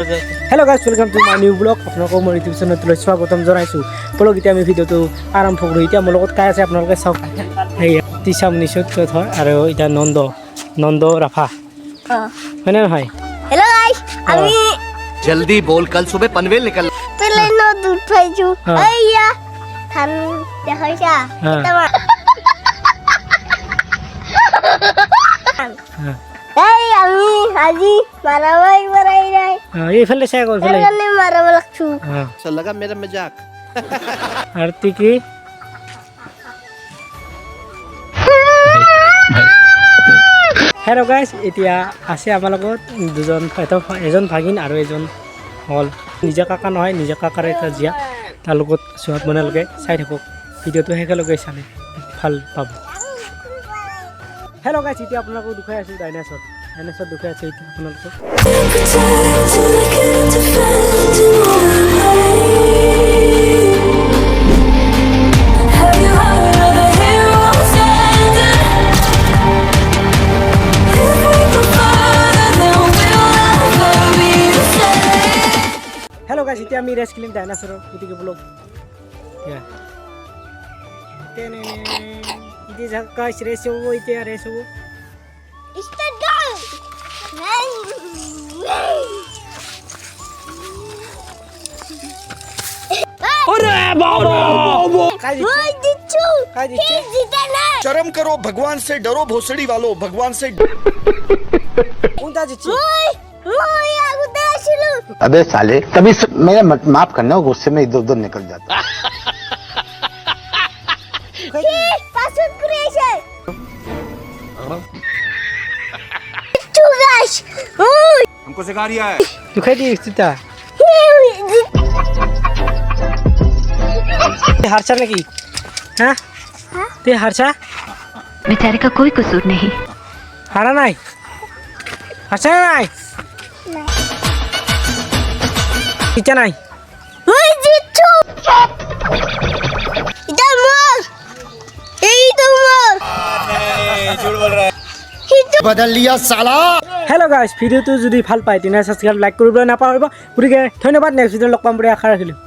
Hello guys, welcome to my new vlog. আপোনালোকক মোৰ YouTube চেনেললৈ স্বাগতম জনাইছোঁ। বলক এতিয়া আমি ভিডিঅ'টো আৰম্ভ কৰোঁ। এতিয়া মোৰ লগত কাই আছে আপোনালোকে চাওক। এই তিশাম নিশুত হয় আৰু এটা নন্দ ৰাফা। হয় নে নহয়? हेलो गाइस আমি जल्दी बोल कल सुबह पनवेल निकल প্লেন দুধ পাইছো আইয়া ধান দেখাইছা এই আমি আজি মারামারি মারাই নাই এইফালে চাই গ'ল এইফালে এখানে মারাব লাগছো अच्छा लगा मेरा मजाक আৰু কি হেল্ল' গাইজ এতিয়া আছে আমাৰ লগত এজন ভাগিন আৰু এজন হ'ল নিজা কাকা নহয় নিজা কাকাৰ এটা জীয়া তাৰ লগত চোৱাত আপোনালোকে চাই থাকক ভিডিঅ'টো একেলগে চালে ভাল পাব হেল্ল' গাইজ এতিয়া আপোনালোকক দেখুৱাই আছোঁ ডাইনাছৰ দেখুৱাই আছে এতিয়া আপোনালোকক हेलो गाइस इतना मी रेस क्लीन डायनासोर गतिके ब्लॉग इति गाइस रेस हो इति रेस हो स्टार्ट गो अरे बाबा काय ओय दिचू काय दिचे जितना शर्म करो भगवान से डरो भोसड़ी वालों भगवान से कोणता दिचे ओय ओय आगु देशिलु अबे साले तभी मेरा माफ करना गुस्से में इधर उधर निकल जाता কি পাসওয়ার্ড করেছে দিচু গাইস ওই हमको सिखा रिया है दुखाई दी सीता हारसा नाকি হ্যাঁ তে হারছা बेचारे का कोई कसूर नहीं হারা নাই হারছা নাই ইচ্ছা নাই ওই দিচু এটা মোর এই তো মোর बदल लिया साला হেল্ল' গাইজ ভিডিঅ'টো যদি ভাল পায় তেনে ছাবস্ক্ৰাইব লাইক কৰিবলৈ নাপাহৰিব গতিকে ধন্যবাদ নেক্সট ভিডিঅ'ত লগ পাম বুলি আশা ৰাখিলোঁ